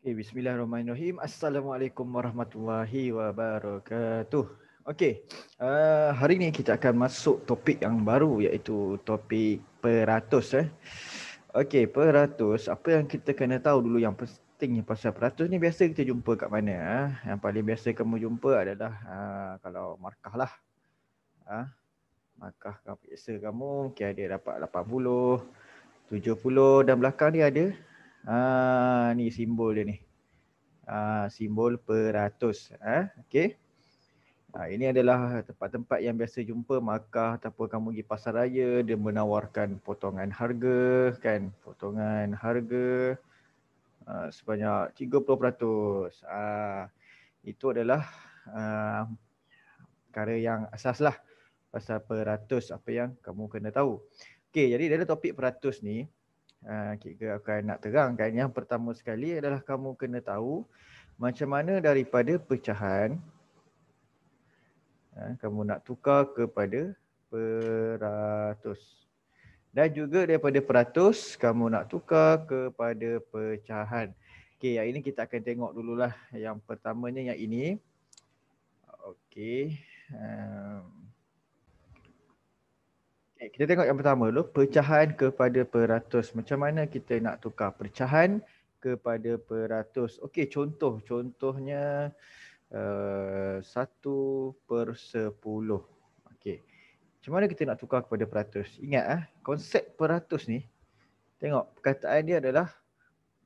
Bismillahirrahmanirrahim. Assalamualaikum warahmatullahi wabarakatuh. Okey, hari ni kita akan masuk topik yang baru iaitu topik peratus. Okey, peratus. Apa yang kita kena tahu dulu yang penting pasal peratus ni biasa kita jumpa kat mana? Yang paling biasa kamu jumpa adalah kalau markah lah. Markah biasa kamu mungkin dia dapat 80, 70 dan belakang dia ada. Ni simbol dia ni. Simbol peratus. Okey. Ini adalah tempat-tempat yang biasa jumpa markah ataupun kamu pergi pasar raya, dia menawarkan potongan harga kan, potongan harga sebanyak 30%. Itu adalah perkara yang asas lah pasal peratus, apa yang kamu kena tahu. Okey, jadi dalam topik peratus ni kita akan nak terangkan yang pertama sekali adalah kamu kena tahu macam mana daripada pecahan kamu nak tukar kepada peratus. Dan juga daripada peratus kamu nak tukar kepada pecahan. Okey, yang ini kita akan tengok dululah. Yang pertamanya yang ini. Okey. Kita tengok yang pertama dulu, pecahan kepada peratus. Macam mana kita nak tukar pecahan kepada peratus? Okey, contohnya 1/10. Okey. Macam mana kita nak tukar kepada peratus? Ingat konsep peratus ni, tengok perkataan dia adalah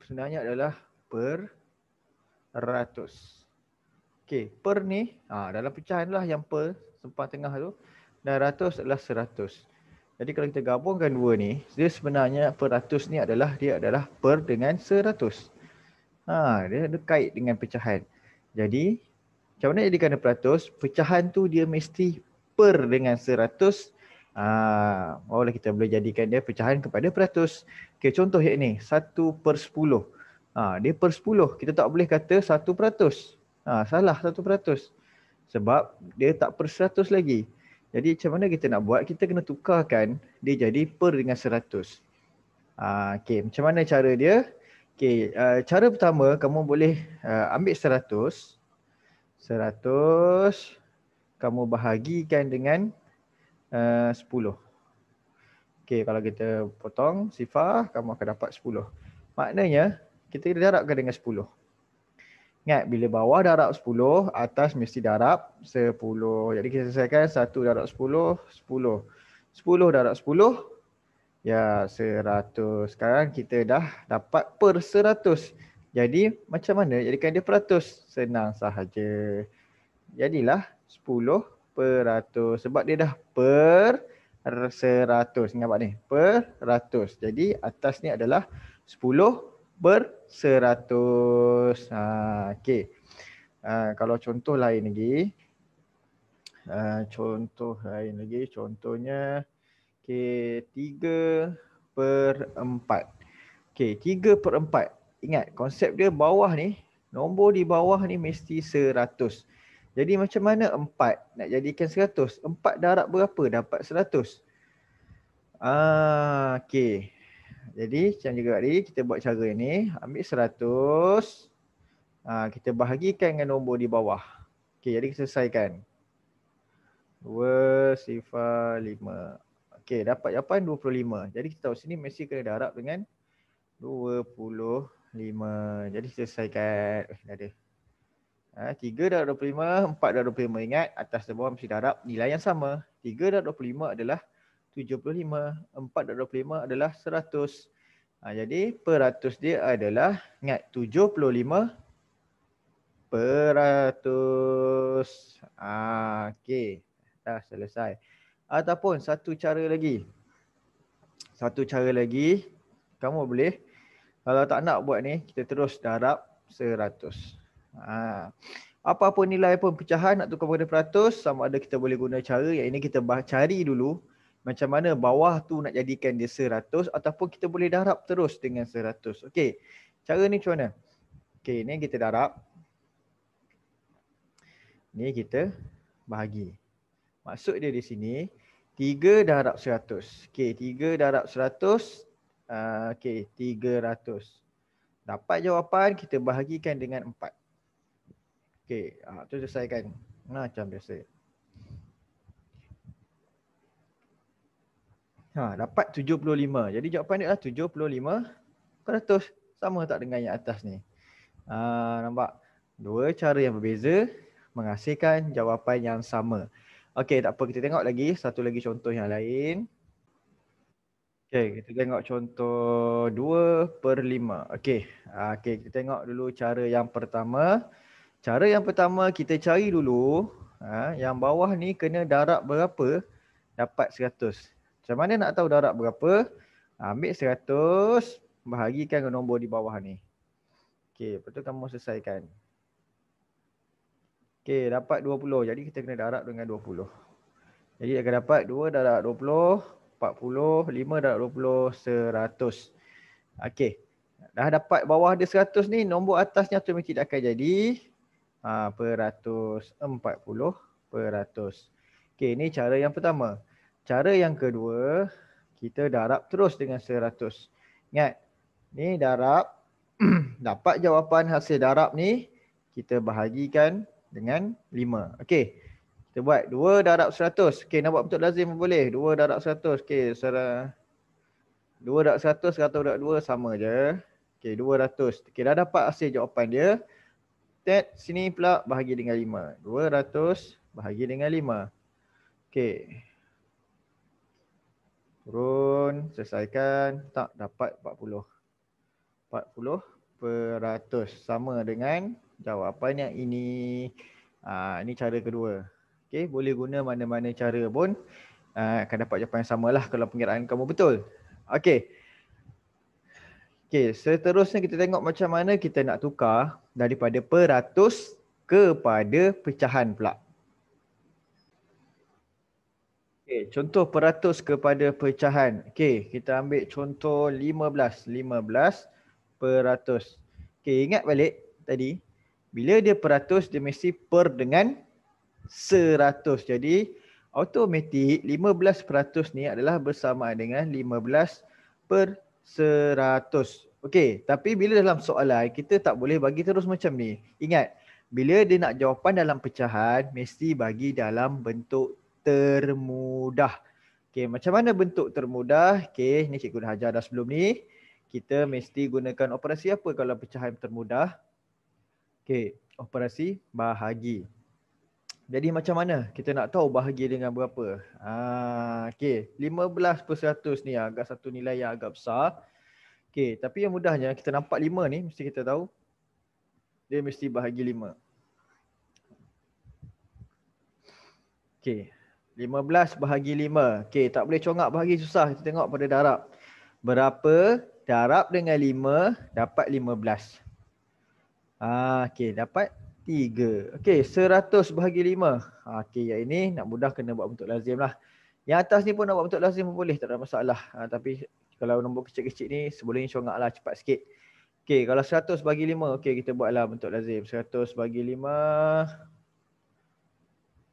sebenarnya adalah peratus. Okey, per ni dalam pecahan lah yang per sempang tengah tu, dan ratus adalah 100. Jadi kalau kita gabungkan dua ni, dia sebenarnya peratus ni adalah per dengan 100. Dia ada kait dengan pecahan. Jadi macam mana jadikan peratus? Pecahan tu dia mesti per dengan 100. Barulah kita boleh jadikan dia pecahan kepada peratus. Okey, contoh yang ni 1/10. Dia per 10. Kita tak boleh kata 1%. Salah 1%. Sebab dia tak per 100 lagi. Jadi macam mana kita nak buat? Kita kena tukarkan dia jadi per dengan 100. Okey, macam mana cara dia? Okey, cara pertama kamu boleh ambil 100 kamu bahagikan dengan 10. Okey, kalau kita potong sifar, kamu akan dapat 10. Maknanya kita darabkan dengan 10. Ingat, bila bawah darab 10, atas mesti darab 10. Jadi kita selesaikan 1 darab 10, 10. 10 darab 10, ya 100. Sekarang kita dah dapat per 100. Jadi macam mana jadikan dia peratus? Senang sahaja. Jadilah 10%. Sebab dia dah per 100. Ingat Pak ni, per 100. Jadi atas ni adalah 10/100. Okey. Kalau contoh lain lagi. Contohnya okey, 3/4. Okey, 3/4. Ingat konsep dia bawah ni, nombor di bawah ni mesti 100. Jadi macam mana 4 nak jadikan 100? 4 darab berapa dapat 100? Okey. Jadi macam juga tadi kita buat cara ni, ambil 100. Kita bahagikan dengan nombor di bawah. Okey, jadi kita selesaikan. 2/5. Okey, dapat jawapan 25. Jadi kita tahu sini mesti kena darab dengan 25. Jadi kita selesaikan. Dah ada. 3 darab 25, 4 darab 25. Ingat, atas dan bawah mesti darab nilai yang sama. 3 darab 25 adalah 75. 4 darab 25 adalah 100. Jadi peratus dia adalah, ingat, 75%. Okey, dah selesai. Ataupun satu cara lagi. Kamu boleh, kalau tak nak buat ni, kita terus darab 100. Apa-apa nilai pun pecahan nak tukar kepada peratus, sama ada kita boleh guna cara yang ini kita cari dulu macam mana bawah tu nak jadikan dia 100 ataupun kita boleh darab terus dengan 100. Okey, cara ni macam mana? Okey, ni kita darab. Ni kita bahagi. Maksud dia di sini 3 darab 100. Okey, 3 darab 100. Okey, 300. Dapat jawapan, kita bahagikan dengan 4. Okey, tu selesaikan. Macam biasa. Dapat 75. Jadi jawapan dia adalah 75%. Sama tak dengan yang atas ni? Nampak? Dua cara yang berbeza menghasilkan jawapan yang sama. Okey, tak apa, kita tengok lagi satu lagi contoh yang lain. Okey, kita tengok contoh 2/5. Okey, kita tengok dulu cara yang pertama. Cara yang pertama kita cari dulu yang bawah ni kena darab berapa dapat 100. Macam mana nak tahu darab berapa? Ambil 100 bahagikan ke nombor di bawah ni. Okey, lepas tu kamu selesaikan. Okey, dapat 20. Jadi kita kena darab dengan 20. Jadi akan dapat 2 darab 20, 40, 5 darab 20, 100. Okey. Dah dapat bawah dia 100 ni, nombor atasnya automatik akan jadi peratus, 40%. Okey, ni cara yang pertama. Cara yang kedua, kita darab terus dengan 100. Ingat, ni darab, dapat jawapan hasil darab ni, kita bahagikan dengan 5. Okey, kita buat 2 darab 100. Okey, nak buat bentuk lazim pun boleh. 2 darab 100. Okey, 2 darab 100, 100 darab 2 sama je. Okey, 200. Okey, dah dapat hasil jawapan dia. Sini pula bahagi dengan 5. 200 bahagi dengan 5. Okey. Turun, selesaikan. Tak, dapat 40. 40%. Sama dengan jawapan yang ini. Ini cara kedua. Okey, boleh guna mana-mana cara pun akan dapat jawapan yang samalah kalau pengiraan kamu betul. Okey. Okey, seterusnya kita tengok macam mana kita nak tukar daripada peratus kepada pecahan pula. Okey, contoh peratus kepada pecahan. Okey, kita ambil contoh 15. 15%. Okey, ingat balik tadi, bila dia peratus, dia mesti per dengan 100. Jadi, automatik 15% ni adalah bersamaan dengan 15/100. Okey, tapi bila dalam soalan, kita tak boleh bagi terus macam ni. Ingat, bila dia nak jawapan dalam pecahan, mesti bagi dalam bentuk termudah. Okey, macam mana bentuk termudah? Okey, ni cikgu dah ajar dah sebelum ni. Kita mesti gunakan operasi apa kalau pecahan termudah? Okey, operasi bahagi. Jadi macam mana kita nak tahu bahagi dengan berapa? Okey, 15% ni agak satu nilai yang agak besar. Okey, tapi yang mudahnya kita nampak 5 ni, mesti kita tahu dia mesti bahagi 5. Okey, 15 bahagi 5. Okey, tak boleh congak bahagi, susah. Kita tengok pada darab. Berapa darab dengan 5 dapat 15? Okey, dapat 3. Okey, 100 bahagi 5. Okey, yang ini nak mudah kena buat bentuk lazim lah. Yang atas ni pun nak buat bentuk lazim pun boleh, tak ada masalah. Tapi kalau nombor kecil-kecil ni sebelum ni congak lah cepat sikit. Okey, kalau 100 bagi 5, okey kita buatlah bentuk lazim. 100 bagi 5.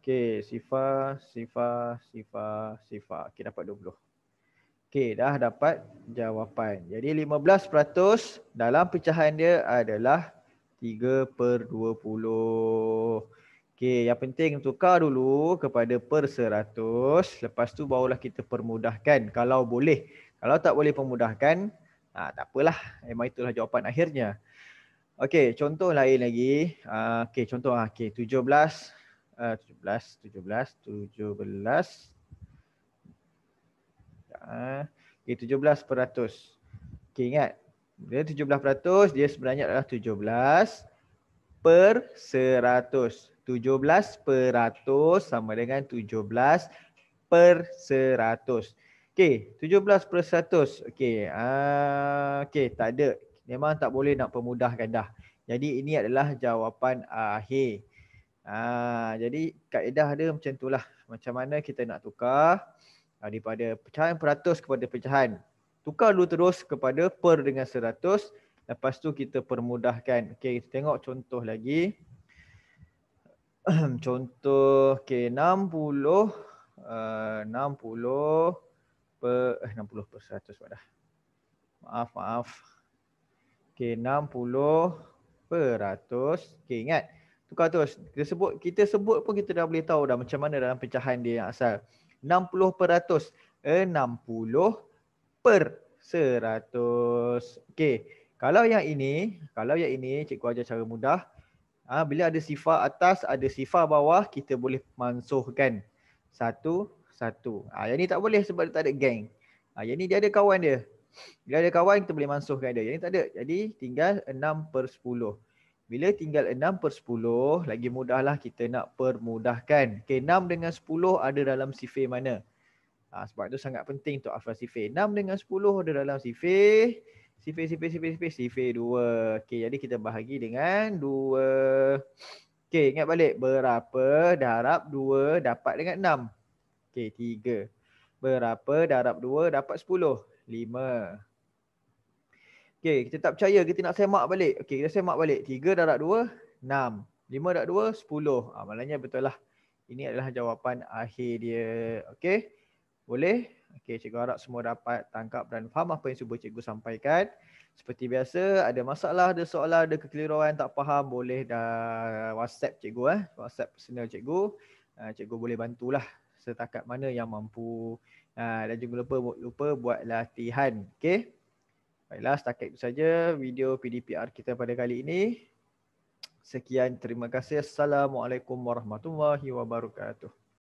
Okey, sifar. Okey, dapat 20. Okey, dah dapat jawapan. Jadi 15% dalam pecahan dia adalah 3/20. Okey, yang penting tukar dulu kepada per 100. Lepas tu barulah kita permudahkan kalau boleh. Kalau tak boleh permudahkan, tak apalah. Memang itulah jawapan akhirnya. Okey, contoh lain lagi. Okey, contoh 17. Okey, 17%. Okey, ingat. Dia 17%, dia sebenarnya adalah 17/100. 17% sama dengan 17/100. Okey, 17/100. Okey, okey, tak ada. Memang tak boleh nak permudahkan dah. Jadi ini adalah jawapan akhir. Jadi kaedah dia macam itulah. Macam mana kita nak tukar daripada pecahan peratus kepada pecahan. Tukar dulu terus kepada per dengan 100. Lepas tu kita permudahkan. Okey, kita tengok contoh lagi. Contoh, okey, 60 per 100 dah. Maaf. Okey, 60%. Okey, ingat. Tukar terus. Kita sebut pun kita dah boleh tahu dah macam mana dalam pecahan dia yang asal. 60%. 60%. Okey. Kalau yang ini cikgu ajar cara mudah. Bila ada sifar atas, ada sifar bawah, kita boleh mansuhkan satu-satu. Yang ni tak boleh sebab dia tak ada geng. Yang ni dia ada kawan dia. Bila ada kawan, kita boleh mansuhkan dia. Yang ni tak ada. Jadi tinggal 6/10. Bila tinggal 6/10, lagi mudahlah kita nak permudahkan. Okay, 6 dengan 10 ada dalam sifir mana? Sebab itu sangat penting untuk hafal sifir. 6 dengan 10 ada dalam sifir 2. Okay, jadi kita bahagi dengan 2. Okay, ingat balik. Berapa darab 2 dapat dengan 6? Okay, 3. Berapa darab 2 dapat 10? 5. Okay, kita tak percaya. Kita nak semak balik. Okay, kita semak balik. 3 darab 2, 6. 5 darab 2, 10. Maknanya betul lah. Ini adalah jawapan akhir dia. Okay, boleh? Okay, cikgu harap semua dapat tangkap dan faham apa yang cuba cikgu sampaikan. Seperti biasa, ada masalah, ada soalan, ada kekeliruan, tak faham, boleh dah WhatsApp cikgu. WhatsApp personal cikgu. Cikgu boleh bantulah setakat mana yang mampu. Dan jangan lupa buat latihan. Okay. Baiklah, setakat itu saja video PDPR kita pada kali ini. Sekian, terima kasih. Assalamualaikum warahmatullahi wabarakatuh.